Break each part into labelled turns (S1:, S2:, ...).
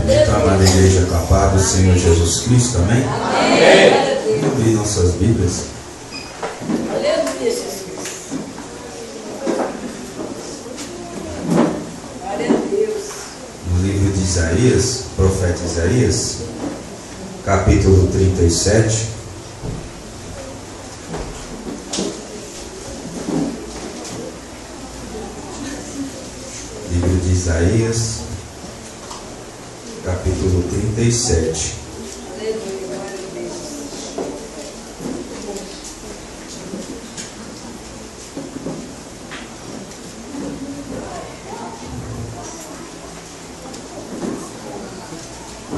S1: Então, amada igreja, com a paz do Senhor Jesus Cristo, amém?
S2: Amém.
S1: Vamos abrir nossas Bíblias.
S2: Aleluia, Jesus. Glória a Deus.
S1: No livro de Isaías, profeta Isaías, capítulo 37. Livro de Isaías, capítulo 37.
S2: Aleluia, glória a Deus.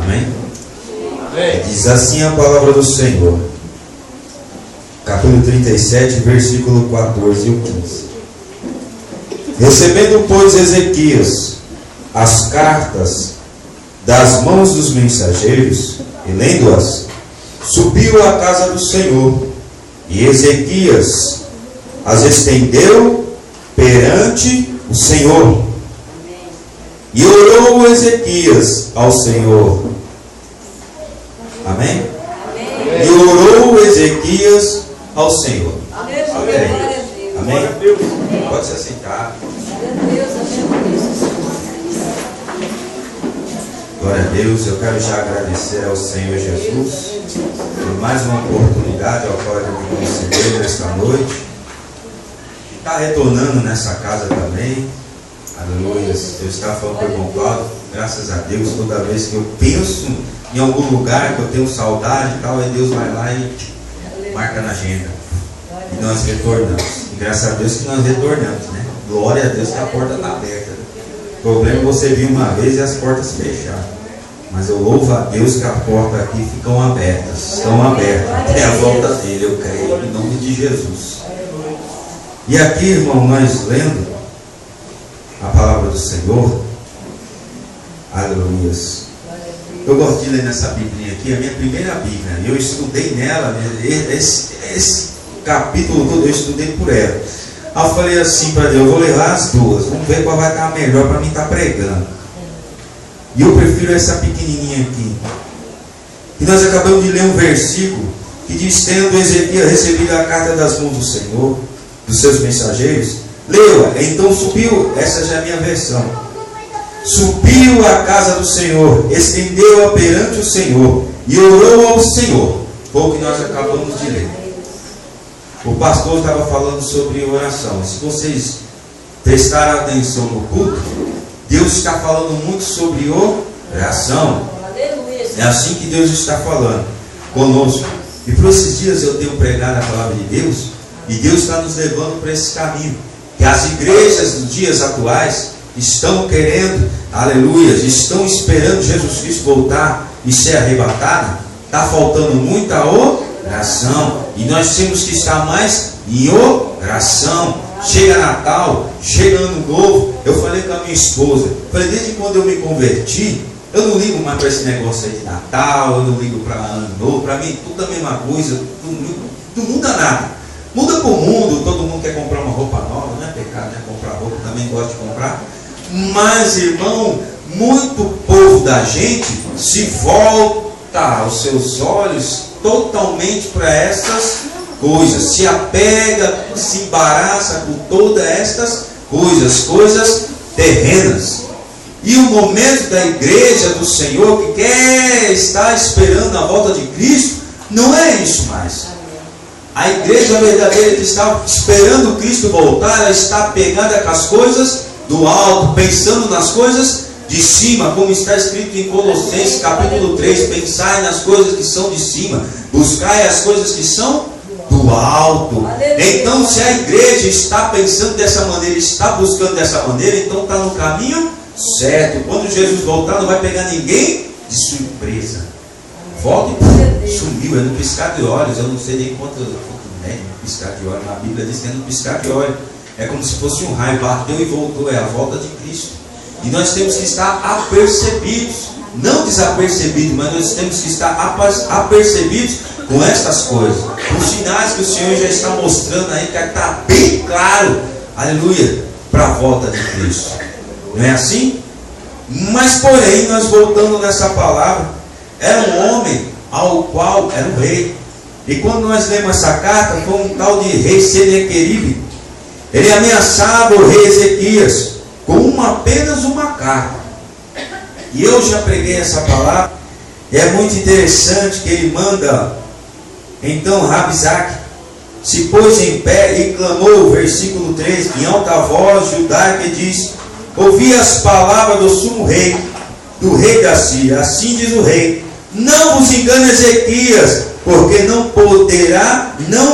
S1: Amém?
S3: Amém.
S1: Diz assim a palavra do Senhor. Capítulo 37, versículo 14 e o 15. Recebendo, pois, Ezequias as cartas das mãos dos mensageiros, e lendo-as, subiu à casa do Senhor, e Ezequias as estendeu perante o Senhor. E orou Ezequias ao Senhor. Amém? E orou Ezequias ao Senhor.
S2: Aleluia,
S1: Amém.
S2: glória a Deus.
S1: Amém?
S3: Deus.
S1: Pode se assentar.
S2: Glória a Deus, aleluia.
S1: Glória a Deus. Eu quero já agradecer ao Senhor Jesus por mais uma oportunidade ao qual Ele me concedeu nesta noite. Está retornando nessa casa também. Aleluia. Eu estava falando para o irmão Paulo, graças a Deus, toda vez que eu penso em algum lugar que eu tenho saudade e tal, aí Deus vai lá e marca na agenda. E nós retornamos. E graças a Deus que nós retornamos, né? Glória a Deus que a porta está aberta. O problema é você vir uma vez e as portas fecharam. Mas eu louvo a Deus que a porta aqui ficam abertas. Estão abertas até a volta dele, eu creio, em nome de Jesus. E aqui, irmão, nós lendo a palavra do Senhor. Aleluia. Eu gosto de ler nessa Bíblia aqui, a minha primeira Bíblia. Eu estudei nela, esse capítulo todo eu estudei por ela. Aí eu falei assim para Deus, eu vou levar as duas, vamos ver qual vai estar melhor para mim estar pregando. E eu prefiro essa pequenininha aqui. E nós acabamos de ler um versículo que diz: tendo Ezequias recebido a carta das mãos do Senhor, dos seus mensageiros, leu-a, então subiu, essa já é a minha versão, subiu à casa do Senhor, estendeu-a perante o Senhor e orou ao Senhor. Foi o que nós acabamos de ler. O pastor estava falando sobre oração. Se vocês prestaram atenção no culto, Deus está falando muito sobre oração.
S2: Aleluia.
S1: É assim que Deus está falando conosco. E por esses dias eu tenho pregado a palavra de Deus, e Deus está nos levando para esse caminho. Que as igrejas dos dias atuais estão querendo, aleluia, estão esperando Jesus Cristo voltar e ser arrebatado. Está faltando muita oração. E nós temos que estar mais em oração. Chega Natal, chega Ano Novo. Eu falei com a minha esposa, falei, desde quando eu me converti, eu não ligo mais para esse negócio aí de Natal, eu não ligo para Ano Novo. Para mim tudo a mesma coisa, não muda nada. Muda para o mundo, todo mundo quer comprar uma roupa nova, não é pecado, né? Comprar roupa, também gosto de comprar. Mas, irmão, muito povo da gente se volta os seus olhos totalmente para essas coisas, se apega, se embaraça com todas estas coisas terrenas. E o momento da igreja do Senhor, que quer estar esperando a volta de Cristo, não é isso mais. A igreja verdadeira que está esperando Cristo voltar, ela está pegada com as coisas do alto, pensando nas coisas de cima, como está escrito em Colossenses capítulo 3, pensai nas coisas que são de cima, buscai as coisas que são do alto. Então, se a igreja está pensando dessa maneira, está buscando dessa maneira, então está no caminho certo. Quando Jesus voltar, não vai pegar ninguém de surpresa. Volta e sumiu, é no piscar de olhos. Eu não sei nem quanto é no piscar de olhos. A Bíblia diz que é no piscar de olhos. É como se fosse um raio, bateu e voltou. É a volta de Cristo. E nós temos que estar apercebidos, não desapercebidos, mas nós temos que estar apercebidos com essas coisas. Os sinais que o Senhor já está mostrando aí, que está bem claro, aleluia, para a volta de Cristo. Não é assim? Mas porém, nós voltando nessa palavra, era um homem ao qual era um rei. E quando nós lemos essa carta, foi um tal de rei Senequeribe. Ele ameaçava o rei Ezequias com apenas uma carta. E eu já preguei essa palavra. E é muito interessante que ele manda. Então Rabsaque se pôs em pé e clamou, versículo 3, em alta voz judaica, e diz: ouvi as palavras do sumo rei, do rei da Síria. Assim diz o rei: não vos engane Ezequias, porque não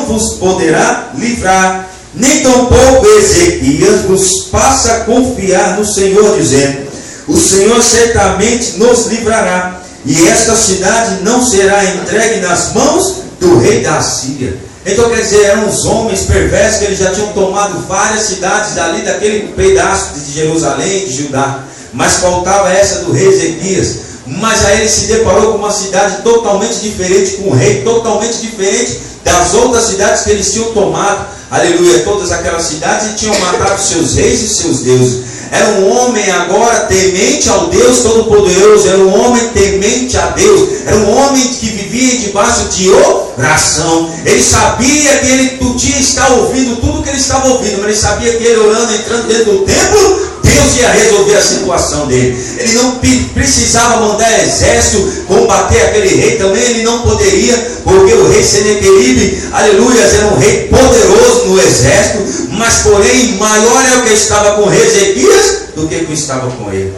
S1: vos poderá livrar, nem tampouco Ezequias vos faça confiar no Senhor, dizendo: o Senhor certamente nos livrará, e esta cidade não será entregue nas mãos do rei da Síria. Então quer dizer, eram os homens perversos que eles já tinham tomado várias cidades ali daquele pedaço de Jerusalém, de Judá, mas faltava essa do rei Ezequias. Mas aí ele se deparou com uma cidade totalmente diferente, com um rei totalmente diferente das outras cidades que eles tinham tomado, aleluia, todas aquelas cidades, e tinham matado seus reis e seus deuses. Era um homem agora temente ao Deus Todo-Poderoso, era um homem temente a Deus, era um homem que vivia debaixo de oração. Ele sabia que ele podia estar ouvindo tudo o que ele estava ouvindo, mas ele sabia que ele orando, entrando dentro do templo, Deus ia resolver a situação dele. Ele não precisava mandar exército combater aquele rei, também ele não poderia, porque o rei Senequeribe, aleluia, era um rei poderoso no exército, mas porém maior é o que estava com o rei Ezequias do que o que estava com ele.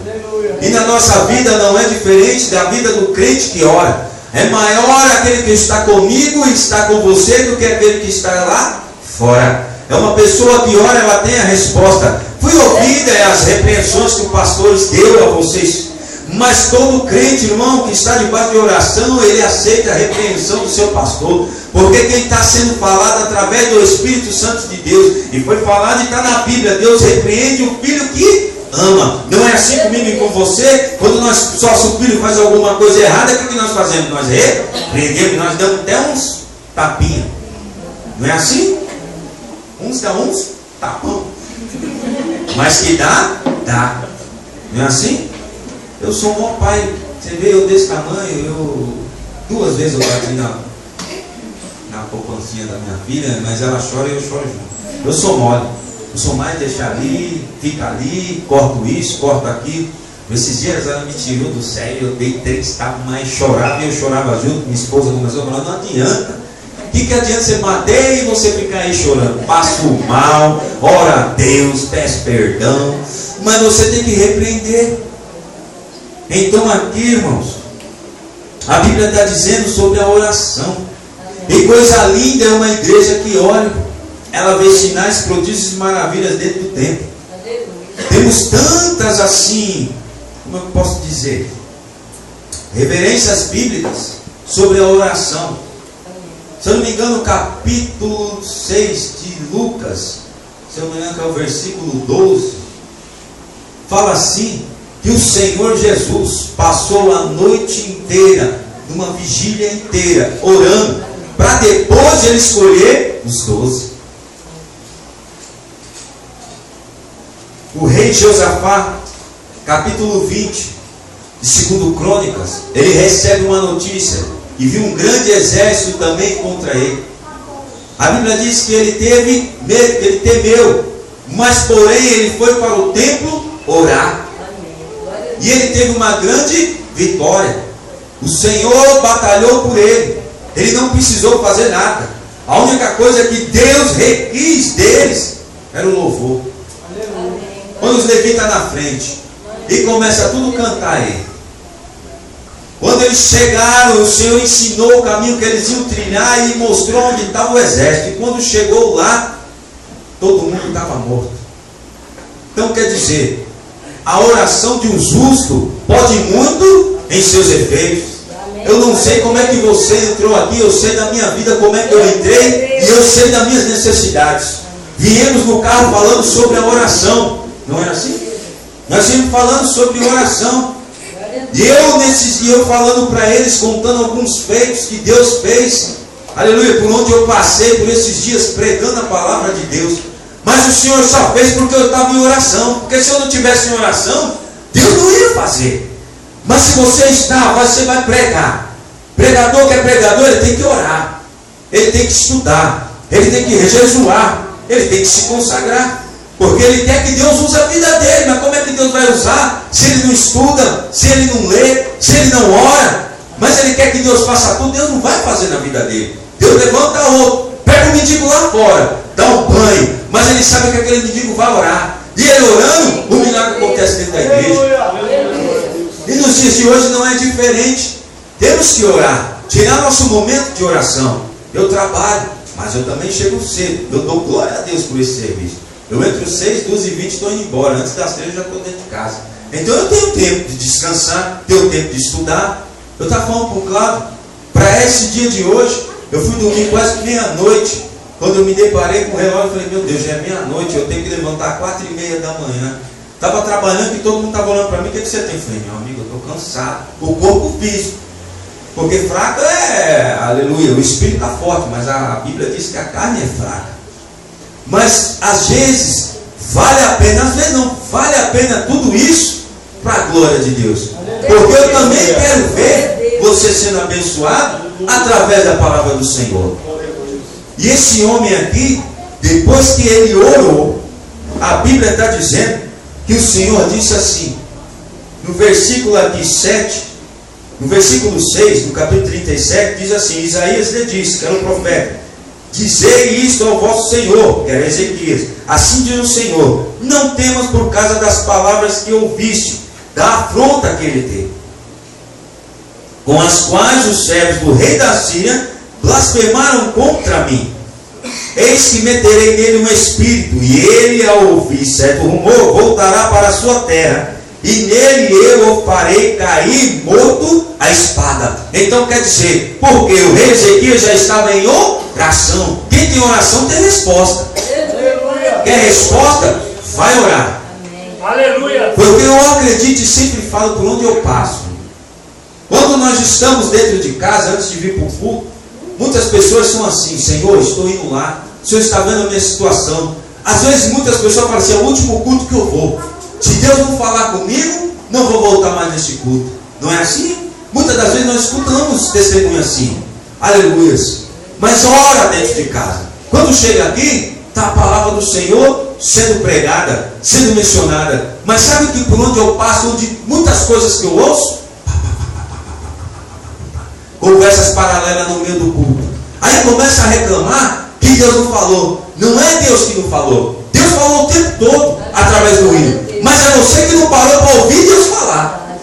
S1: E na nossa vida não é diferente da vida do crente que ora. É maior aquele que está comigo e está com você do que aquele que está lá fora. É uma pessoa que ora, ela tem a resposta. Fui ouvida as repreensões que o pastor deu a vocês, mas todo crente, irmão, que está debaixo de oração, ele aceita a repreensão do seu pastor, porque quem está sendo falado através do Espírito Santo de Deus, e foi falado e está na Bíblia, Deus repreende o filho que ama. Não é assim comigo e com você? Quando nosso filho faz alguma coisa errada, o que nós fazemos? Nós repreendemos, nós damos até uns tapinhas. Não é assim? Uns dá uns tapão. Mas que dá, dá. Não é assim? Eu sou um bom pai. Você vê eu desse tamanho, duas vezes eu bati na poupancinha da minha filha, mas ela chora e eu choro junto. Eu sou mole. Eu sou mais deixar ali, fica ali, corto isso, corto aquilo. Esses dias ela me tirou do sério, eu dei 3 tapas, mas chorava e eu chorava junto. Minha esposa começou a falar: não adianta. O que adianta você bater e você ficar aí chorando? Passa o mal, ora a Deus, peça perdão, mas você tem que repreender. Então aqui, irmãos, a Bíblia está dizendo sobre a oração. E coisa linda é uma igreja que ora. Ela vê sinais, prodígios e maravilhas dentro do templo. Temos tantas assim, como eu posso dizer, reverências bíblicas sobre a oração. Se eu não me engano, capítulo 6 de Lucas, se eu não me engano, que é o versículo 12, fala assim, que o Senhor Jesus passou a noite inteira, numa vigília inteira, orando, para depois ele escolher os 12. O rei Josafá, capítulo 20, de 2 Crônicas, ele recebe uma notícia, e viu um grande exército também contra ele. A Bíblia diz que ele teve medo, que ele temeu, mas porém ele foi para o templo orar. E ele teve uma grande vitória. O Senhor batalhou por ele. Ele não precisou fazer nada. A única coisa que Deus requis deles era o louvor. Quando os levitas na frente e começa tudo a cantar aí. Quando eles chegaram, o Senhor ensinou o caminho que eles iam trilhar e mostrou onde estava o exército. E quando chegou lá, todo mundo estava morto. Então quer dizer, a oração de um justo pode muito em seus efeitos. Eu não sei como é que você entrou aqui, eu sei da minha vida como é que eu entrei e eu sei das minhas necessidades. Viemos no carro falando sobre a oração, não é assim? Nós viemos falando sobre oração. E eu falando para eles, contando alguns feitos que Deus fez, aleluia, por onde eu passei por esses dias pregando a palavra de Deus. Mas o Senhor só fez porque eu estava em oração. Porque se eu não tivesse em oração, Deus não ia fazer. Mas se você está, você vai pregar. Pregador que é pregador, ele tem que orar, ele tem que estudar, ele tem que jejuar, ele tem que se consagrar, porque ele quer que Deus use a vida dele. Mas como é que Deus vai usar se ele não estuda, se ele não lê, se ele não ora? Mas ele quer que Deus faça tudo. Deus não vai fazer na vida dele. Deus levanta outro, pega o mendigo lá fora, dá um banho, mas ele sabe que aquele mendigo vai orar, e ele orando, o milagre acontece dentro da igreja. E nos dias de hoje não é diferente. Temos que orar, tirar nosso momento de oração. Eu trabalho, mas eu também chego cedo. Eu dou glória a Deus por esse serviço. Eu entro 6, 12 e 20 estou indo embora. Antes das 3 eu já estou dentro de casa. Então eu tenho tempo de descansar, tenho tempo de estudar. Eu estava falando para o Cláudio, para esse dia de hoje, eu fui dormir quase meia-noite. Quando eu me deparei com o relógio, eu falei, meu Deus, já é meia-noite, eu tenho que levantar 4h30 da manhã. Estava trabalhando e todo mundo estava olhando para mim. O que você tem? Eu falei, meu amigo, eu estou cansado. O corpo físico. Porque fraco é, aleluia, o espírito está forte, mas a Bíblia diz que a carne é fraca. Mas às vezes vale a pena, às vezes não, vale a pena tudo isso para a glória de Deus. Porque eu também quero ver você sendo abençoado através da palavra do Senhor. E esse homem aqui, depois que ele orou, a Bíblia está dizendo que o Senhor disse assim, no versículo aqui 7, no versículo 6, no capítulo 37, diz assim, Isaías lhe disse, que era um profeta, dizei isto ao vosso Senhor, que era Ezequias, assim diz o Senhor, não temas por causa das palavras que ouviste, da afronta que ele teve, com as quais os servos do rei da Síria blasfemaram contra mim. Eis que meterei nele um espírito, e ele, ao ouvir certo rumor, voltará para a sua terra, e nele eu o farei cair morto a espada. Então quer dizer, porque o rei Ezequias já estava em oração. Quem tem oração tem resposta. Quer resposta? Vai orar.
S3: Aleluia.
S1: Porque eu acredito e sempre falo por onde eu passo. Quando nós estamos dentro de casa, antes de vir para o culto, muitas pessoas são assim, Senhor, estou indo lá, o Senhor está vendo a minha situação. Às vezes muitas pessoas falam assim, é o último culto que eu vou. Se Deus não falar comigo, não vou voltar mais nesse culto. Não é assim? Muitas das vezes nós escutamos testemunho assim. Aleluia. Mas ora dentro de casa. Quando chega aqui, está a palavra do Senhor sendo pregada, sendo mencionada. Mas sabe que por onde eu passo, onde muitas coisas que eu ouço, conversas paralelas no meio do culto. Aí começa a reclamar que Deus não falou. Não é Deus que não falou. Deus falou o tempo todo através do hino. Mas é você que não parou para ouvir Deus falar.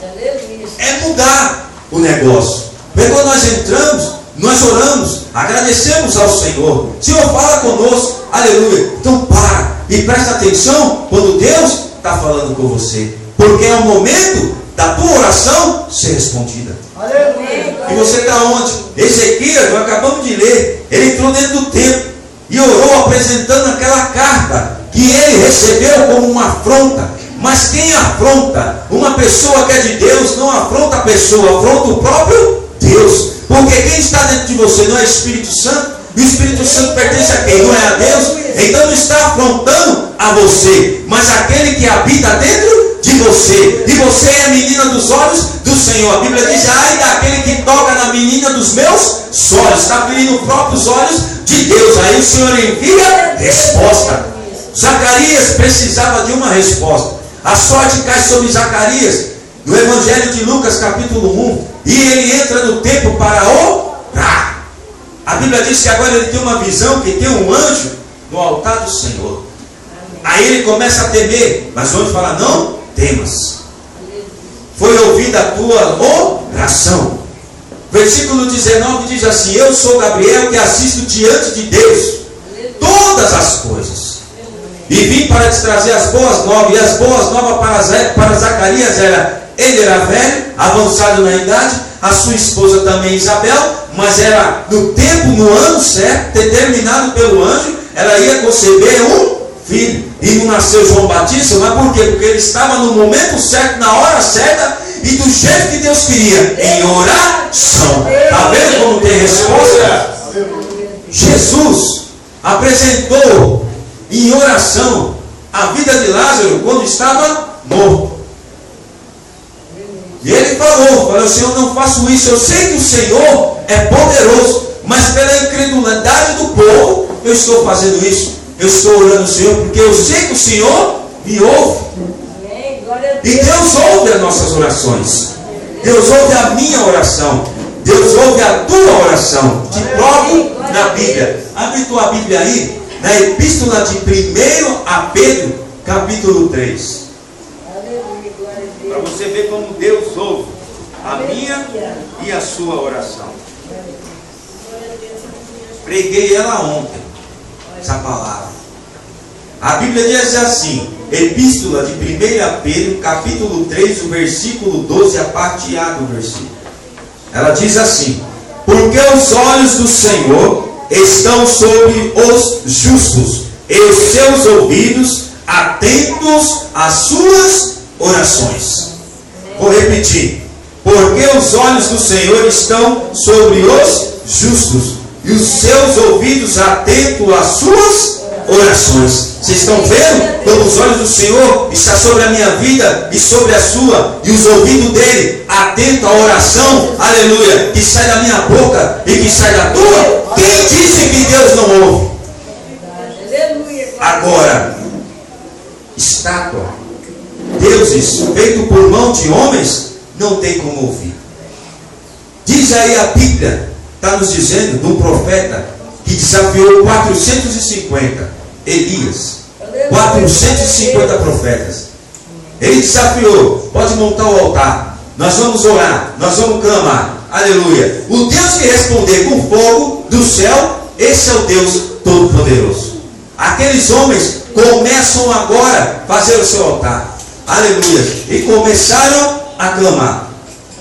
S1: É mudar o negócio. Porque quando nós entramos, nós oramos, agradecemos ao Senhor. Senhor, fala conosco. Aleluia. Então para e presta atenção quando Deus está falando com você. Porque é o momento da tua oração ser respondida. E você está onde? Ezequias, nós acabamos de ler. Ele entrou dentro do templo e orou apresentando aquela carta que ele recebeu como uma afronta. Mas quem afronta? Uma pessoa que é de Deus não afronta a pessoa, afronta o próprio Deus. Porque quem está dentro de você não é Espírito Santo. E o Espírito Santo pertence a quem? Não é a Deus? Então não está afrontando a você, mas aquele que habita dentro de você. E você é a menina dos olhos do Senhor. A Bíblia diz, ai daquele que toca na menina dos meus olhos. Está pedindo os próprios olhos de Deus. Aí o Senhor envia resposta. Zacarias precisava de uma resposta. A sorte cai sobre Zacarias no Evangelho de Lucas capítulo 1. E ele entra no templo para orar. A Bíblia diz que agora ele tem uma visão que tem um anjo no altar do Senhor. Aí ele começa a temer. Mas o anjo fala, não temas. Foi ouvida a tua oração. Versículo 19 diz assim, eu sou Gabriel que assisto diante de Deus todas as coisas. E vim para te trazer as boas novas. E as boas novas para Zacarias era, ele era velho, avançado na idade, a sua esposa também Isabel, mas era no tempo, no ano certo, determinado pelo anjo, ela ia conceber um filho. E não nasceu João Batista, mas por quê? Porque ele estava no momento certo, na hora certa, e do jeito que Deus queria, em oração. Está vendo como tem resposta? Jesus apresentou em oração a vida de Lázaro quando estava morto. E ele falou, Senhor, não faço isso. Eu sei que o Senhor é poderoso, mas pela incredulidade do povo, eu estou fazendo isso. Eu estou orando ao Senhor, porque eu sei que o Senhor me ouve. E Deus ouve as nossas orações. Deus ouve a minha oração. Deus ouve a tua oração. Te provo na Bíblia. Abre tua Bíblia aí, na Epístola de 1 a Pedro, capítulo 3. Para você ver como Deus ouve a minha e a sua oração. Preguei ela ontem, essa palavra. A Bíblia diz assim, Epístola de 1 Pedro, capítulo 3, o versículo 12, a parte A do versículo. Ela diz assim: porque os olhos do Senhor estão sobre os justos, e os seus ouvidos atentos às suas orações. Vou repetir. Porque os olhos do Senhor estão sobre os justos, e os seus ouvidos atentos às suas orações. Vocês estão vendo como os olhos do Senhor estão sobre a minha vida e sobre a sua, e os ouvidos dele atentos à oração, aleluia, que sai da minha boca e que sai da tua? Quem disse que Deus não ouve? Agora, estátua, deuses feitos por mão de homens, não tem como ouvir. Diz aí a Bíblia, está nos dizendo de um profeta que desafiou 450, Elias, 450 profetas. Ele desafiou: pode montar o altar, nós vamos orar, nós vamos clamar, aleluia. O Deus que responder com fogo do céu, esse é o Deus Todo-Poderoso. Aqueles homens começam agora a fazer o seu altar, aleluia, e começaram a clamar.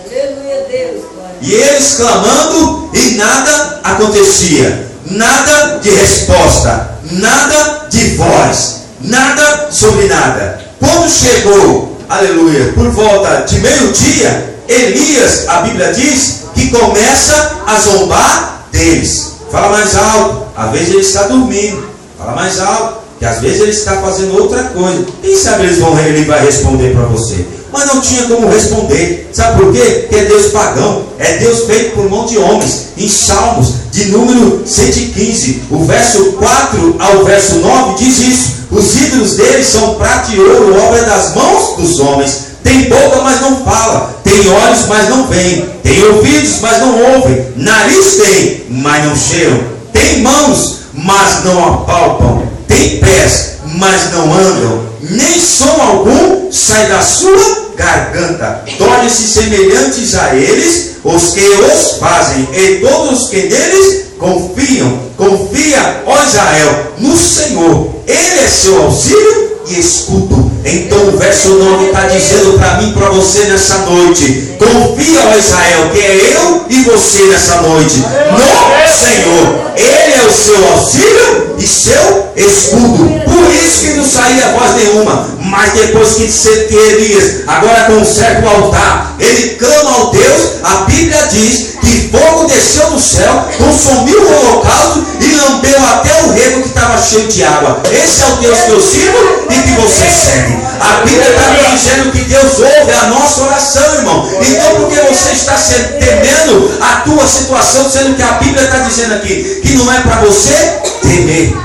S2: Aleluia, Deus.
S1: E eles clamando, e nada acontecia, nada de resposta, nada de voz, nada sobre nada. Quando chegou, aleluia, por volta de meio-dia, Elias, a Bíblia diz, que começa a zombar deles. Fala mais alto. Às vezes ele está dormindo. Fala mais alto, que às vezes ele está fazendo outra coisa. Quem sabe ele vai responder para você. Mas não tinha como responder. Sabe por quê? Porque é Deus pagão, é Deus feito por mão de homens. Em Salmos, de número 115, o verso 4 ao verso 9 diz isso: os ídolos deles são prata e ouro, obra das mãos dos homens. Tem boca, mas não fala. Tem olhos, mas não veem. Tem ouvidos, mas não ouvem. Nariz tem, mas não cheiram. Tem mãos, mas não apalpam. Tem pés, mas não andam. Nem som algum sai da sua garganta. Tornem-se semelhantes a eles os que os fazem, e todos os que neles confiam. Confia, ó Israel, no Senhor. Ele é seu auxílio e escudo. Então o verso 9 está dizendo para mim e para você nessa noite: confia, ó Israel, que é eu e você nessa noite, no Senhor. Ele é o seu auxílio e seu escudo. Por isso que não saía voz nenhuma. Mas depois que Elias agora conserta o altar, ele clama ao Deus. A Bíblia diz que fogo desceu do céu, consumiu o holocausto e lambeu até o rego que estava cheio de água. Esse é o Deus que eu sirvo e que você segue. A Bíblia está me dizendo que Deus ouve a nossa oração, irmão. Então por que você está temendo a tua situação, sendo que a Bíblia está dizendo aqui que não é para você temer?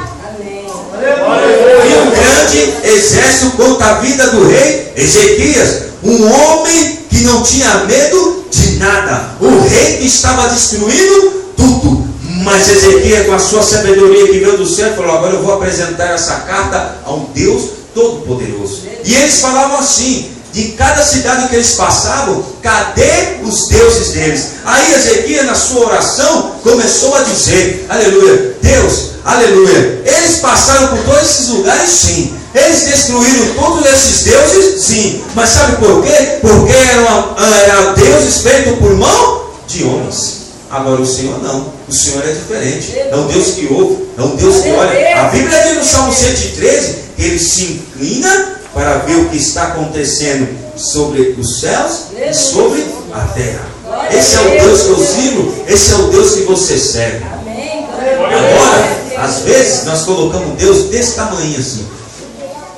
S1: E um grande exército contra a vida do rei Ezequias, um homem que não tinha medo de nada, o rei que estava destruindo tudo. Mas Ezequias, com a sua sabedoria que veio do céu, falou: agora eu vou apresentar essa carta a um Deus Todo-Poderoso. E eles falavam assim, de cada cidade que eles passavam: cadê os deuses deles? Aí Ezequias, na sua oração, começou a dizer: aleluia, Deus, aleluia, eles passaram por todos esses lugares, sim. Eles destruíram todos esses deuses, sim. Mas sabe por quê? Porque eram deuses feitos por mão de homens. Agora o Senhor não. O Senhor é diferente. É um Deus que ouve, é um Deus que olha. A Bíblia diz no Salmo 113 que ele se inclina para ver o que está acontecendo sobre os céus e sobre a terra. Esse é o Deus que eu sirvo, esse é o Deus que você serve. Agora, às vezes nós colocamos Deus desse tamanho assim,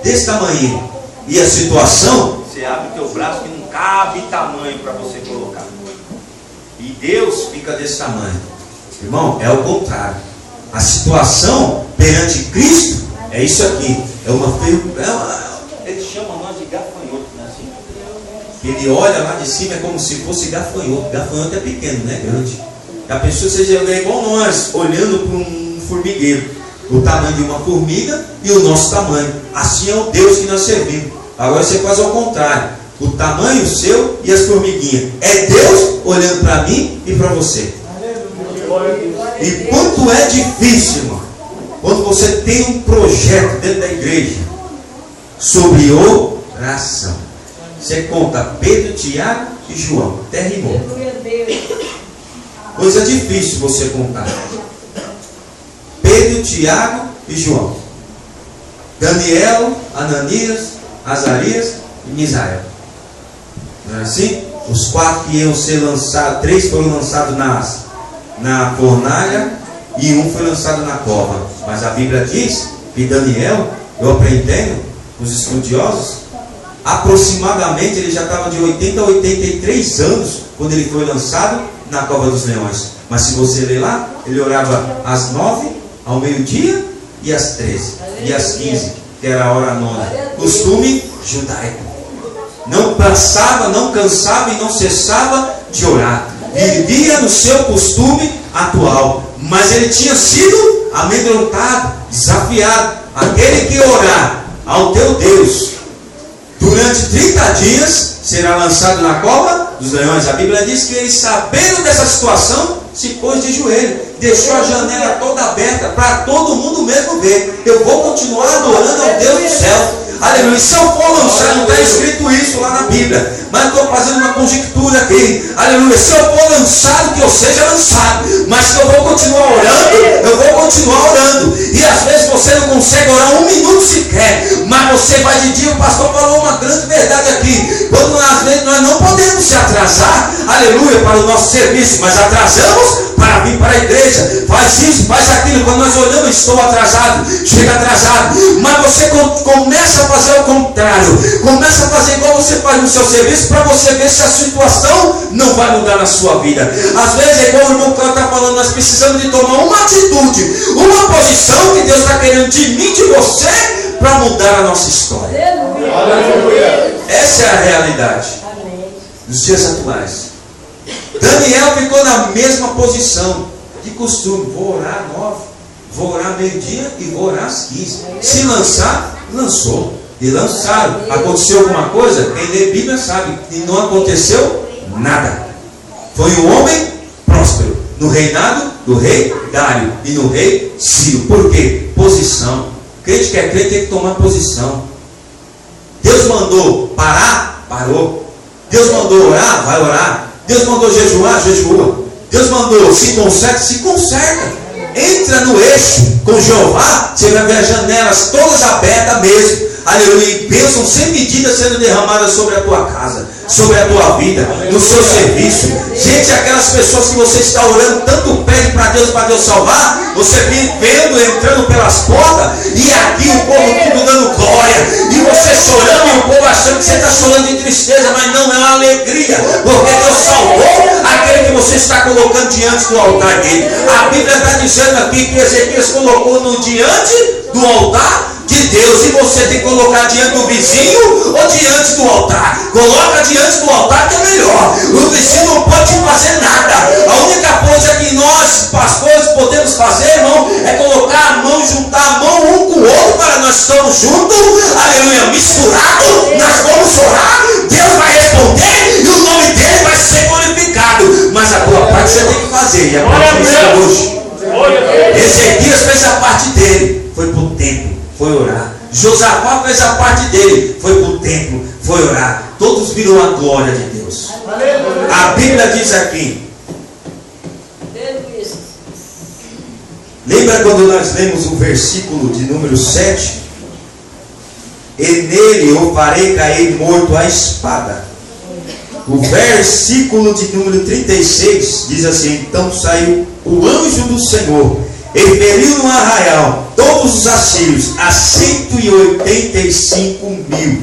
S1: desse tamanho, e a situação, você abre o teu braço que não cabe tamanho para você colocar. E Deus fica desse tamanho. Irmão, é o contrário. A situação perante Cristo é isso aqui. Ele chama nós de gafanhoto, né? Assim. Ele olha lá de cima, é como se fosse gafanhoto. Gafanhoto é pequeno, não é grande. A pessoa seja igual nós, olhando para um formigueiro. O tamanho de uma formiga e o nosso tamanho. Assim é o Deus que nós servimos. Agora você faz ao contrário. O tamanho seu e as formiguinhas. É Deus olhando para mim e para você. E quanto é difícil, irmão, quando você tem um projeto dentro da igreja sobre oração. Você conta Pedro, Tiago e João. Até rimou. Coisa difícil você contar. Pedro, Tiago e João. Daniel, Ananias, Azarias e Misael. Não é assim? Os 4 que iam ser lançados, 3 foram lançados na fornalha e 1 foi lançado na cova. Mas a Bíblia diz que Daniel, eu aprendendo, os estudiosos, aproximadamente ele já estava de 80 a 83 anos quando ele foi lançado na cova dos leões. Mas se você ler lá, ele orava às 9, ao meio-dia e às 13 e às 15, que era a hora nona. Costume judaico. Não passava, não cansava e não cessava de orar. Vivia no seu costume atual. Mas ele tinha sido amedrontado, desafiado. Aquele que orar ao teu Deus durante 30 dias será lançado na cova dos leões. A Bíblia diz que ele, sabendo dessa situação, se pôs de joelho, deixou a janela toda aberta para todo mundo mesmo ver. Eu vou continuar adorando ao Deus do céu. Aleluia. Se eu for lançado, não está escrito isso lá na Bíblia, mas estou fazendo uma conjectura aqui. Aleluia. Se eu for lançado, que eu seja lançado, mas se eu vou continuar orando, eu vou continuar orando. E às vezes você não consegue orar 1 minuto sequer, mas você vai de dia. O pastor falou uma grande verdade aqui. Quando às vezes nós não podemos se atrasar, aleluia, para o nosso serviço, mas atrasamos para vir para a igreja. Faz isso, faz aquilo. Quando nós olhamos, estou atrasado, chega atrasado. Mas você começa a fazer o contrário. Começa a fazer igual você faz no seu serviço, para você ver se a situação não vai mudar na sua vida. Às vezes é igual o irmão Cláudio está falando, nós precisamos de tomar uma atitude, uma posição que Deus está querendo de mim, de você, para mudar a nossa história. Aleluia. Essa é a realidade dos dias atuais. Daniel ficou na mesma posição de costume. Vou orar às 9, vou orar meio-dia e vou orar às 15. Se lançar, lançou. E lançaram. Aconteceu alguma coisa? Quem lê Bíblia sabe que não aconteceu nada. Foi um homem próspero no reinado do rei Dário e no rei Ciro. Por quê? Posição. Crente que é crente tem que tomar posição. Deus mandou parar? Parou. Deus mandou orar? Vai orar. Deus mandou jejuar? Jejua. Deus mandou se conserta? Se conserta. Entra no eixo com Jeová, você vai ver as janelas todas abertas mesmo. Aleluia. E bênção sem medida sendo derramadas sobre a tua casa, sobre a tua vida, no seu serviço. Gente, aquelas pessoas que você está orando, tanto pede para Deus salvar, você vendo, entrando pelas portas, e aqui o povo tudo dando glória, e você chorando, e o povo achando que você está chorando de tristeza, mas não, é uma alegria, porque Deus salvou aquele que você está colocando diante do altar dele. A Bíblia está dizendo aqui que Ezequias colocou no diante do altar de Deus, e você tem que colocar diante do vizinho ou diante do altar. Coloca diante do altar que é melhor. O vizinho não pode fazer nada. A única coisa que nós, pastores, podemos fazer, irmão, é colocar a mão, juntar a mão um com o outro, para nós estamos juntos, aleluia, misturados, nós vamos orar, Deus vai responder e o nome dele vai ser glorificado. Mas a tua parte você tem que fazer, e a parte é hoje. Ezequias fez a parte dele, foi para o templo, foi orar. Josafá fez a parte dele, foi para o templo, foi orar. Todos viram a glória de Deus. A Bíblia diz aqui, lembra quando nós lemos o versículo de número 7? E nele o farei cair morto à espada. O versículo de número 36 diz assim: então saiu o anjo do Senhor e feriu no arraial todos os assírios, a 185.000,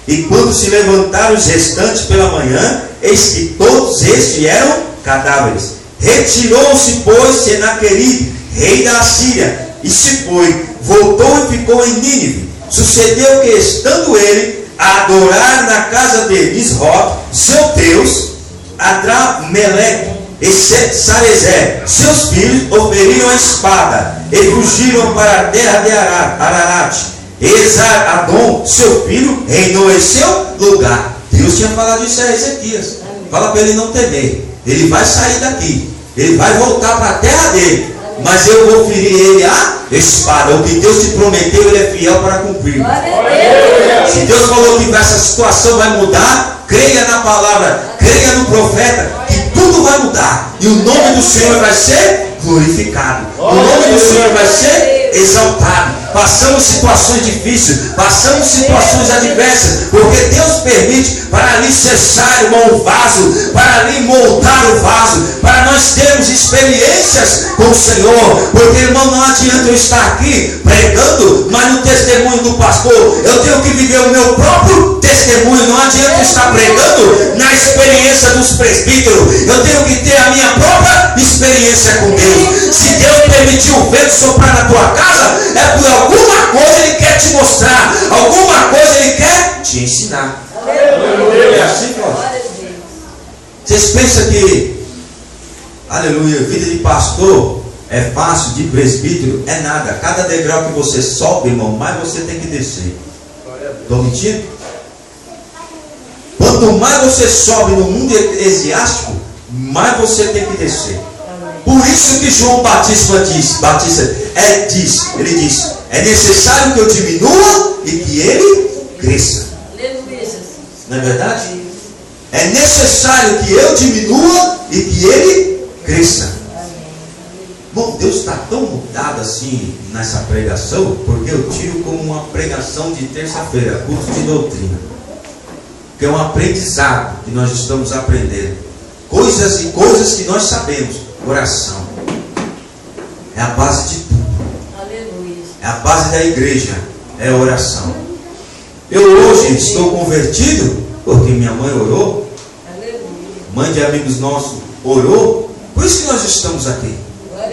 S1: E quando se levantaram os restantes pela manhã, eis que todos estes eram cadáveres. Retirou-se, pois, Senaqueribe, rei da Assíria, e se foi, voltou e ficou em Nínive. Sucedeu que, estando ele a adorar na casa de Nisroque, seu Deus, Adrameleque e Sarezer, seus filhos, oferiram a espada e fugiram para a terra de Ararat. Esar-Adom, seu filho, reinou em seu lugar. Deus tinha falado isso a Ezequias. Fala para ele não temer. Ele vai sair daqui. Ele vai voltar para a terra dele. Mas eu vou ferir ele a espada. O que Deus te prometeu, ele é fiel para cumprir. Se Deus falou que essa situação vai mudar, creia na palavra, creia no profeta, que tudo vai mudar. E o nome do Senhor vai ser glorificado. O nome do Senhor vai ser exaltado. Passamos situações difíceis, passamos situações adversas, porque Deus permite para ali cessar, irmão, o vaso, para ali moldar o vaso, para nós termos experiências com o Senhor. Porque, irmão, não adianta eu estar aqui pregando, mas no testemunho do pastor eu tenho que viver o meu próprio testemunho. Não adianta eu estar pregando na experiência dos presbíteros, eu tenho que ter a minha própria experiência com Deus. Se Deus permitiu o vento soprar na tua casa, é por alguma coisa Ele quer te mostrar, alguma coisa Ele quer te ensinar. É assim, vocês pensam que, aleluia, vida de pastor é fácil, de presbítero é nada. Cada degrau que você sobe, irmão, mais você tem que descer. Estou mentindo? Quanto mais você sobe no mundo eclesiástico, mais você tem que descer. Por isso que João Batista diz, ele diz, é necessário que eu diminua e que ele cresça. Não é verdade? É necessário que eu diminua e que ele cresça. Bom, Deus está tão mudado assim nessa pregação, porque eu tiro como uma pregação de terça-feira, curso de doutrina, que é um aprendizado que nós estamos aprendendo. Coisas e coisas que nós sabemos. Oração é a base de tudo. Aleluia. É a base da igreja. É a oração. Eu hoje estou convertido porque minha mãe orou. Aleluia. Mãe de amigos nossos orou. Por isso que nós estamos aqui.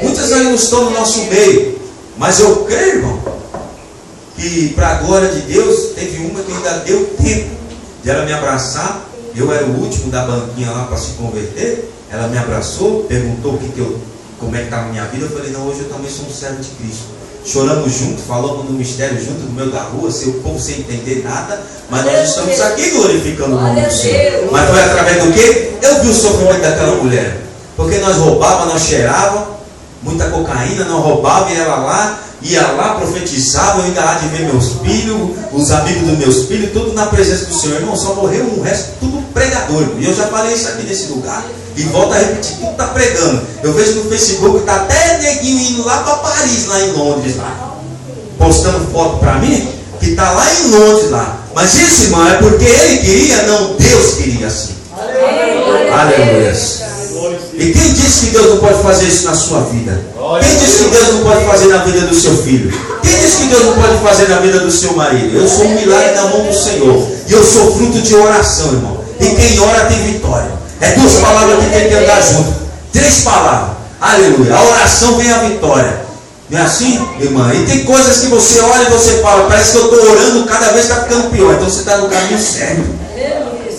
S1: Muitas ainda não estão no nosso meio, mas eu creio, irmão, que para a glória de Deus, teve uma que ainda deu tempo de ela me abraçar. Eu era o último da banquinha lá para se converter. Ela me abraçou, perguntou como é que estava a minha vida. Eu falei, não, hoje eu também sou um servo de Cristo. Choramos juntos, falamos no mistério junto, no meio da rua, seu povo sem entender nada, mas nós estamos aqui glorificando o nome do Senhor. Mas foi através do quê? Eu vi o sofrimento daquela mulher. Porque nós roubávamos, nós cheirávamos, muita cocaína, nós roubávamos, e ela ia lá, profetizava, eu ainda lá de ver meus filhos, os amigos dos meus filhos, tudo na presença do Senhor. Irmão, só morreu um resto, tudo pregador. E eu já falei isso aqui nesse lugar. E volta a repetir, tudo está pregando. Eu vejo no Facebook, está até neguinho indo lá para Paris, lá em Londres, lá, postando foto para mim, que está lá em Londres, lá. Mas isso, irmão, é porque ele queria, não, Deus queria assim. Aleluia. E quem disse que Deus não pode fazer isso na sua vida? Quem disse que Deus não pode fazer na vida do seu filho? Quem disse que Deus não pode fazer na vida do seu marido? Eu sou um milagre na mão do Senhor. E eu sou fruto de oração, irmão. E quem ora tem vitória. É duas palavras que tem que andar junto. Três palavras. Aleluia. A oração vem a vitória. Não é assim, irmã? E tem coisas que você olha e você fala, parece que eu estou orando, cada vez está ficando pior. Então você está no caminho certo.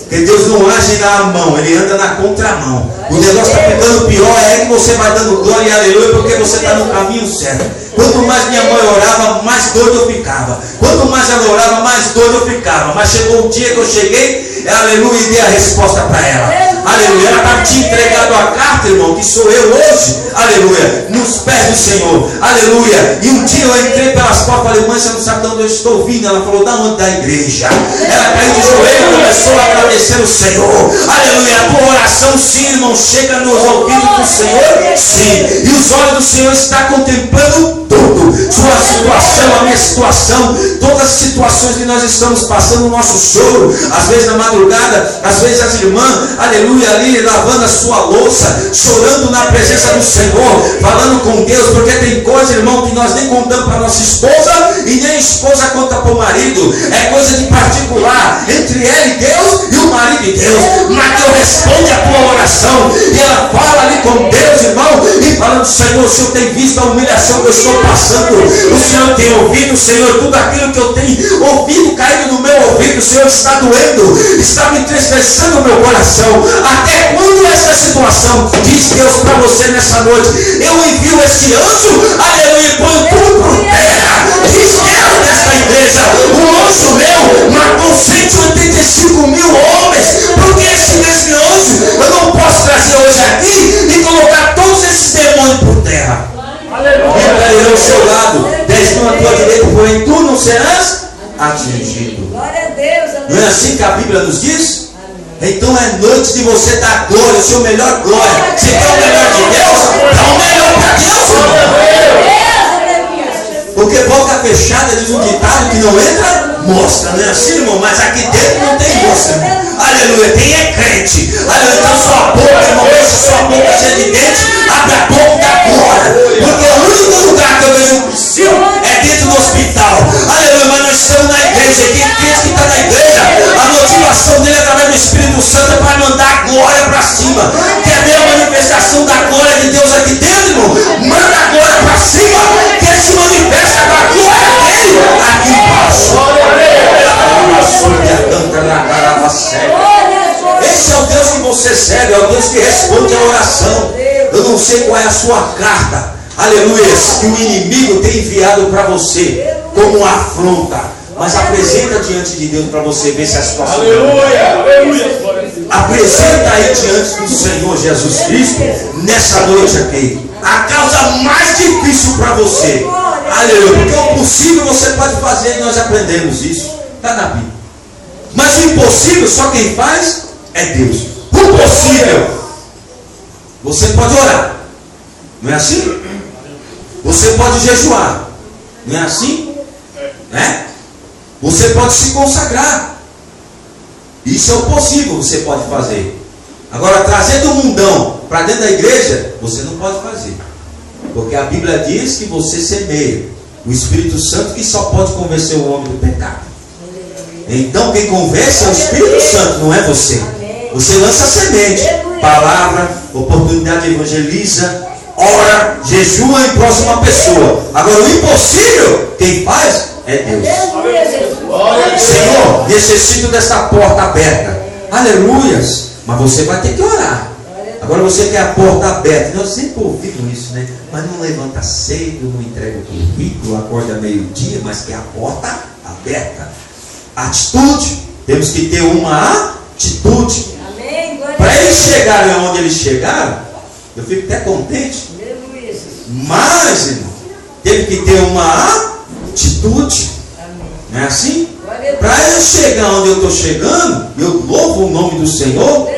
S1: Porque Deus não age na mão, Ele anda na contramão. O negócio está ficando pior, é que você vai dando glória e aleluia, porque você está no caminho certo. Quanto mais minha mãe orava, mais doido eu ficava. Quanto mais ela orava, mais doido eu ficava. Mas chegou um dia que eu cheguei, aleluia, e dei a resposta para ela. Aleluia, ela estava te entregando a carta, irmão, que sou eu hoje, aleluia, nos pés do Senhor, aleluia. E um dia eu entrei pelas portas e falei, mãe, você não sabe de onde eu estou vindo? Ela falou, da onde? Da igreja. Ela caiu de joelho e começou a agradecer o Senhor, aleluia. A tua oração, sim, irmão, chega nos ouvidos do Senhor, sim. E os olhos do Senhor estão contemplando tudo. luto, sua situação, a minha situação, todas as situações que nós estamos passando, o nosso choro, às vezes na madrugada, às vezes as irmãs, aleluia, ali lavando a sua louça, chorando na presença do Senhor, falando com Deus, porque tem coisa, irmão, que nós nem contamos para nossa esposa e nem a esposa conta para o marido, é coisa de particular entre ela e Deus e o marido e Deus. Mas Deus responde a tua oração e ela fala ali com Deus, irmão, e falando: Senhor, o Senhor tem visto a humilhação que eu estou passando, o Senhor tem ouvido, Senhor, tudo aquilo que eu tenho ouvido caindo no meu ouvido, o Senhor está doendo, está me entristecendo o meu coração. Até quando essa situação? Diz Deus para você nessa noite: eu envio este anjo, aleluia, e ponho tudo por terra. Diz Deus nesta igreja: o anjo meu matou 185 mil homens, porque esse mesmo anjo eu não posso trazer hoje aqui e colocar todos esses demônios por terra. Entra ele ao seu lado, 10 mil à tua direita, porém tu não serás atingido.
S2: Glória a Deus.
S1: Não é assim que a Bíblia nos diz? Então é noite de você dar glória, o seu melhor glória. Se quer o melhor de Deus, dá o melhor para Deus. Porque boca fechada, diz um ditado, que não entra, mostra, não é assim, irmão? Mas aqui dentro não tem mostra, irmão. Aleluia, tem é crente. Aleluia, então sua boca, irmão, deixa sua boca cheia de dente, abre a boca da glória. Porque o único lugar que eu vejo um cristão é dentro do hospital. Aleluia, mas nós estamos na igreja. Quem pensa que está na igreja, a motivação dele através do Espírito Santo é para mandar a glória para cima. Quer ver a manifestação da glória de Deus aqui dentro, irmão? Manda a glória para cima, que ele se manifesta com a glória dele aqui embaixo. Esse é o Deus que você serve, é o Deus que responde a oração. Eu não sei qual é a sua carta, aleluia, que o inimigo tem enviado para você como afronta, mas apresenta diante de Deus para você ver se a situação apresenta aí diante do Senhor Jesus Cristo nessa noite aqui a causa mais difícil para você, aleluia, porque o possível você pode fazer, e nós aprendemos isso, está na Bíblia. Mas o impossível só quem faz é Deus. O possível você pode orar, não é assim? Você pode jejuar, não é assim? Né? Você pode se consagrar. Isso é o possível, você pode fazer. Agora, trazer do mundão para dentro da igreja, você não pode fazer. Porque a Bíblia diz que você semeia. O Espírito Santo que só pode convencer o homem do pecado. Então quem convence é o Espírito Santo, não é você. Você lança semente, palavra, oportunidade, evangeliza, ora, jejua em prol de uma pessoa. Agora o impossível, quem faz é Deus. Senhor, necessito dessa porta aberta. Aleluias. Mas você vai ter que orar. Agora você quer a porta aberta. Nós sempre ouvimos isso, né? Mas não levanta cedo, não entrega o currículo, acorda meio-dia, mas quer a porta aberta. Atitude. Temos que ter uma atitude. Para eles chegarem onde eles chegaram, eu fico até contente. Mas, irmão, teve que ter uma atitude. Não é assim? Para eu chegar onde eu estou chegando, eu louvo o nome do Senhor.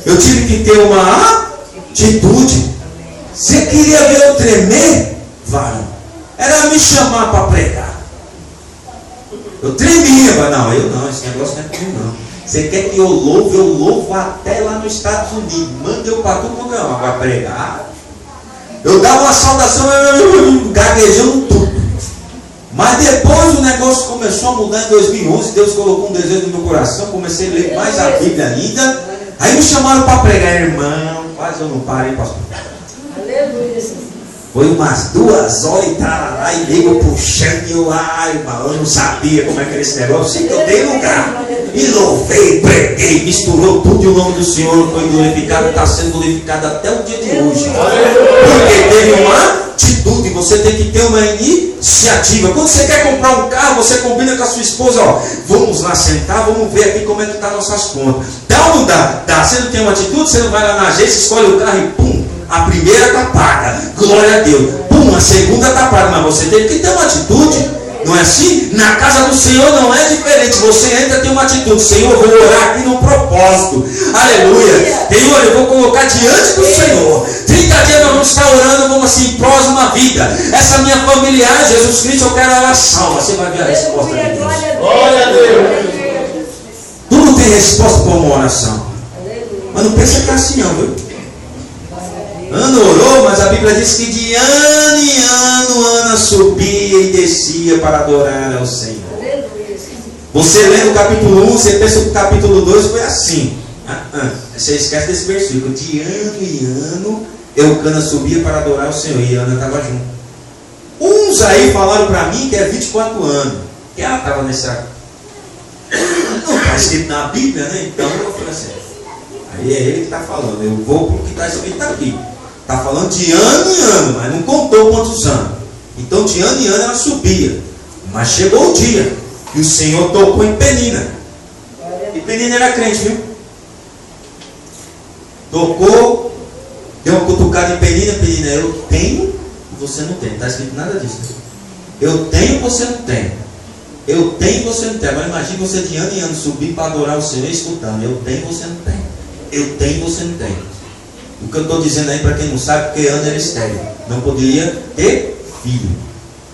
S1: Eu tive que ter uma atitude. Você queria ver eu tremer? Varão. Era me chamar para pregar. Eu tremia, mas não, eu não, esse negócio não é comigo não. Você quer que eu louvo até lá nos Estados Unidos. Manda eu para tudo quanto é uma, para pregar. Eu dava uma saudação, gaguejando tudo. Mas depois o negócio começou a mudar em 2011. Deus colocou um desejo no meu coração. Comecei a ler mais a Bíblia ainda. Aí me chamaram para pregar, irmão. Quase eu não parei, pastor.
S2: Aleluia.
S1: Foi umas 2 horas e tal, lá e nego puxando, e eu, ai, irmão, eu não sabia como é que era esse negócio. Sei que eu dei lugar. E louvei, preguei, misturou tudo, e o nome do Senhor foi glorificado, está sendo glorificado até o dia de hoje. Porque teve uma atitude, você tem que ter uma iniciativa. Quando você quer comprar um carro, você combina com a sua esposa, ó, vamos lá sentar, vamos ver aqui como é que está nossas contas. Dá ou não dá? Dá. Você não tem uma atitude, você não vai lá na agência, escolhe o carro e pum, a primeira está paga, glória a Deus. Pum, a segunda está paga, mas você tem que ter uma atitude. Não é assim? Na casa do Senhor não é diferente. Você ainda tem uma atitude. Senhor, eu vou orar aqui no propósito. Aleluia. Senhor, eu vou colocar diante do Senhor. 30 dias nós vamos estar orando como assim, em prós de uma vida. Essa minha familiar, Jesus Cristo, eu quero ela salva. Você vai ver a resposta de Deus.
S3: Glória a Deus.
S1: Tudo tem resposta para uma oração. Mas não pensa que é assim não, viu? Ana orou, mas a Bíblia diz que de ano em ano Ana subia e descia para adorar ao Senhor. Você lê no capítulo 1, você pensa que o capítulo 2 foi assim. Você esquece desse versículo. De ano em ano Eucana subia para adorar ao Senhor e Ana estava junto. Uns aí falaram para mim que é 24 anos. Que ela estava nessa... Não está escrito na Bíblia, né? Então eu falei assim. Aí é ele que está falando. Eu vou para o que está escrito aqui. Está falando de ano em ano, mas não contou quantos anos. Então de ano em ano ela subia. Mas chegou o dia que o Senhor tocou em Penina. E Penina era crente, viu? Tocou, deu uma cutucada em Penina. Penina, eu tenho e você não tem. Não está escrito nada disso. Eu tenho e você não tem. Eu tenho e você não tem. Agora imagine você de ano em ano subir para adorar o Senhor escutando. Eu tenho e você não tem. Eu tenho e você não tem. O que eu estou dizendo aí, para quem não sabe, porque Ana era estéril, não poderia ter filho.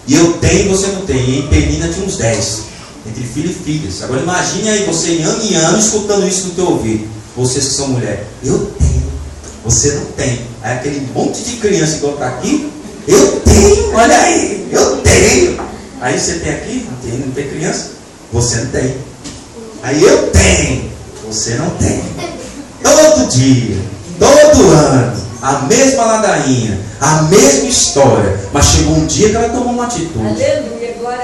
S1: E eu tenho e você não tem. E em Penina tinha uns 10, entre filho e filhas. Agora imagine aí você em ano escutando isso no teu ouvido. Vocês que são mulheres, eu tenho, você não tem. Aí aquele monte de criança igual está aqui, eu tenho, olha aí, eu tenho. Aí você tem aqui, não tem criança, você não tem. Aí eu tenho, você não tem. Todo dia, todo ano, a mesma ladainha, a mesma história. Mas chegou um dia que ela tomou uma atitude.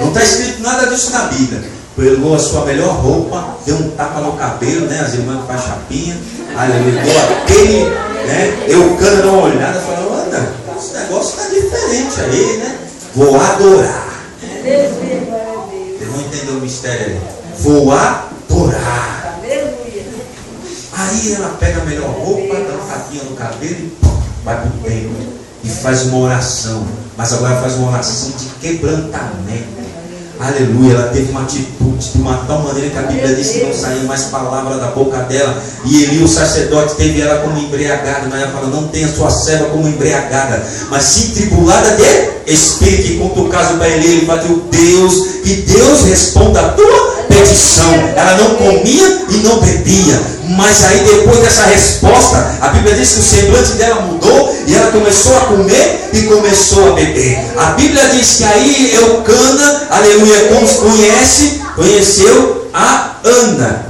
S1: Não está escrito nada disso na Bíblia. Pegou a sua melhor roupa, deu um tapa no cabelo, né? As irmãs que faz chapinha. Aleluia. Deu aquele, né? Eucana deu uma olhada e falou: Ana, esse negócio está diferente aí, né? Vou adorar. Vocês vão entender o mistério aí. Vou adorar. Aí ela pega a melhor roupa, dá uma tapinha no cabelo e vai para o templo e faz uma oração. Mas agora faz uma oração de quebrantamento. Aleluia, ela teve uma atitude de uma tal maneira que a Bíblia diz que não saía mais palavra da boca dela. E Eli, o sacerdote, teve ela como embriagada. Mas ela fala: não tenha sua serva como embriagada, mas sim tribulada de espírito. E conta o caso para Eli, ele fala: que Deus responda a tua petição. Ela não comia e não bebia. Mas aí depois dessa resposta, a Bíblia diz que o semblante dela mudou e ela começou a comer e começou a beber. A Bíblia diz que aí Eucana, aleluia, conheceu a Ana.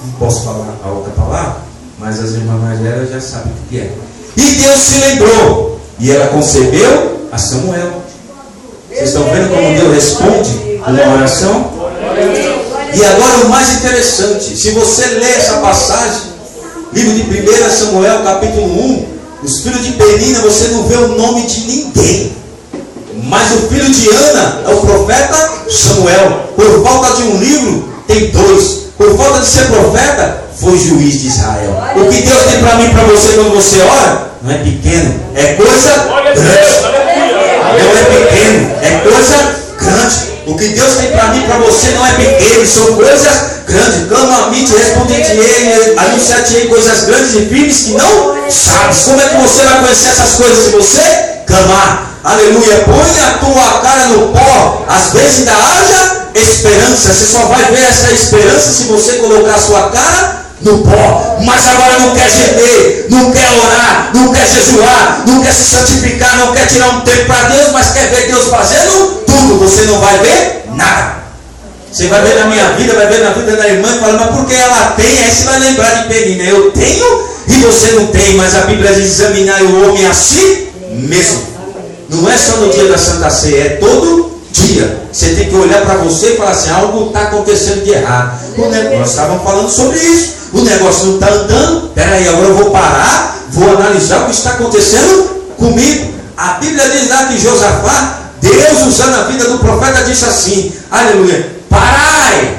S1: Não posso falar a outra palavra, mas as irmãs mais velhas já sabem o que é. E Deus se lembrou e ela concebeu a Samuel. Vocês estão vendo como Deus responde uma oração? E agora o mais interessante, se você ler essa passagem, livro de 1 Samuel, capítulo 1, os filhos de Penina, você não vê o nome de ninguém. Mas o filho de Ana é o profeta Samuel. Por falta de um livro, tem 2. Por falta de ser profeta, foi juiz de Israel. O que Deus tem para mim e para você quando você ora, não é pequeno, é coisa grande. Não é pequeno, é coisa grande. O que Deus tem para mim e para você não é pequeno, são coisas grandes. Clama a mim, te responderei, anunciar-te-ei coisas grandes e firmes que não sabes. Como é que você vai conhecer essas coisas se você clamar? Aleluia. Põe a tua cara no pó, às vezes ainda haja esperança. Você só vai ver essa esperança se você colocar a sua cara no pó. Mas agora não quer gemer, não quer orar, não quer jejuar, não quer se santificar, não quer tirar um tempo para Deus, mas quer ver Deus fazendo tudo. Você não vai ver nada. Você vai ver na minha vida, vai ver na vida da irmã e fala: mas por que ela tem? Aí você vai lembrar de Penina: eu tenho e você não tem. Mas a Bíblia diz: examinar o homem a si mesmo. Não é só no dia da Santa Ceia, é todo dia. Você tem que olhar para você e falar assim: algo está acontecendo de errado. Nós estávamos falando sobre isso. O negócio não está andando. Peraí, agora eu vou parar, vou analisar o que está acontecendo comigo. A Bíblia diz lá que Josafá, Deus usando a vida do profeta, disse assim: aleluia, parai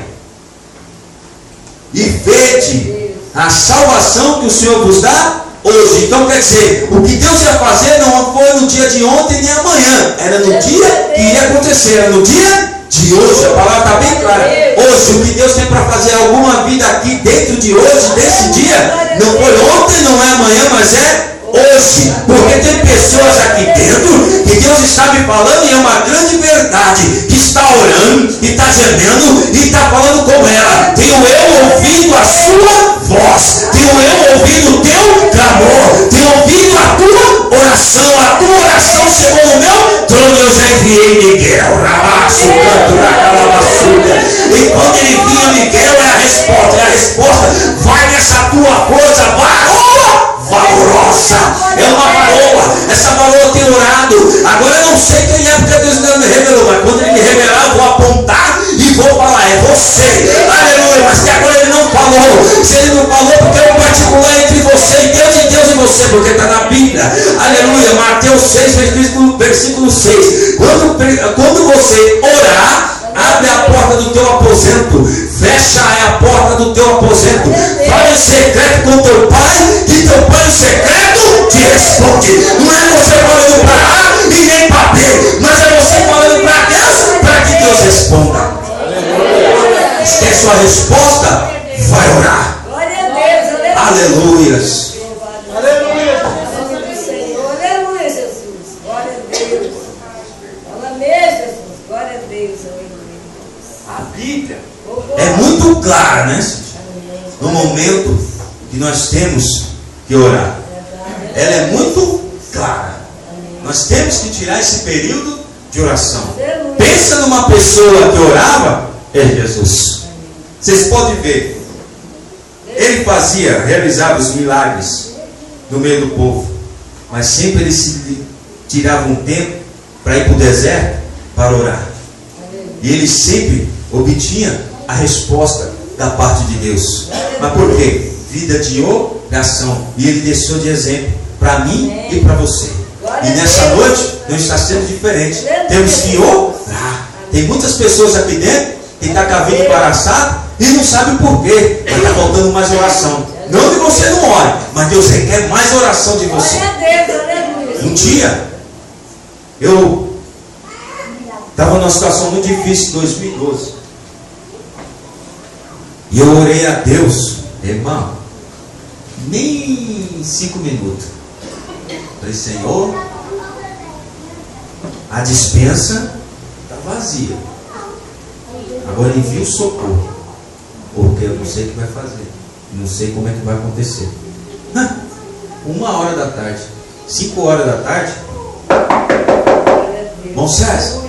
S1: e vede a salvação que o Senhor vos dá hoje. Então quer dizer, o que Deus ia fazer não foi no dia de ontem nem amanhã, era no dia que ia acontecer, era no dia de hoje. A palavra está bem clara. Hoje, o que Deus tem para fazer alguma vida aqui dentro de hoje, desse dia, não foi ontem, não é amanhã, mas é hoje. Porque tem pessoas aqui dentro que Deus está me falando, e é uma grande verdade, que está orando, e está gemendo, e está falando com ela. Tenho eu ouvido a sua voz, tenho eu ouvido o teu clamor, tenho ouvido a tua oração. A tua oração chegou no meu trono. Eu já enviei Miguel, Rabaço, canto, Racalabassuga. E quando ele vinha, Miguel é a resposta, vai nessa tua coisa, varoa valorosa, é uma varoa. Essa varoa tem orado. Agora eu não sei quem é, porque Deus não me revelou, mas quando ele me revelar, eu vou apontar e vou falar, é você. Aleluia. Mas que agora ele não falou. Se ele não falou, porque é um particular entre você e Deus e você, porque está na Bíblia. Aleluia. Mateus 6, versículo 6. Quando você orar, abre a porta do teu aposento, fecha a porta do teu aposento, fala em secreto com teu pai, que teu pai em secreto te responde. Não é você falando para A e nem para B, mas é você falando para Deus, para que Deus responda. Se quer sua resposta, vai orar.
S2: Glória a Deus.
S1: Aleluias.
S3: Aleluia.
S2: Aleluia, Jesus. Glória a Deus. Fala mesmo, Jesus. Glória a Deus.
S1: A Bíblia é muito clara, né? No momento que nós temos que orar, ela é muito clara. Nós temos que tirar esse período de oração. Pensa numa pessoa que orava, é Jesus. Vocês podem ver, ele realizava os milagres no meio do povo, mas sempre ele se tirava um tempo para ir para o deserto para orar. E ele sempre obtinha a resposta da parte de Deus. Mas por quê? Vida de oração. E ele deixou de exemplo para mim e para você. E nessa noite não está sendo diferente. Temos que orar. Tem muitas pessoas aqui dentro que estão com a vida embaraçada e não sabem por quê. Mas está faltando mais oração. Não que você não ore, mas Deus requer mais oração de você. Um dia eu estava numa situação muito difícil em 2012. E eu orei a Deus, irmão, nem 5 minutos. Falei, Senhor, a despensa está vazia. Agora envia o socorro. Porque eu não sei o que vai fazer. Não sei como é que vai acontecer. 1 hora da tarde, 5 horas da tarde. Bom César,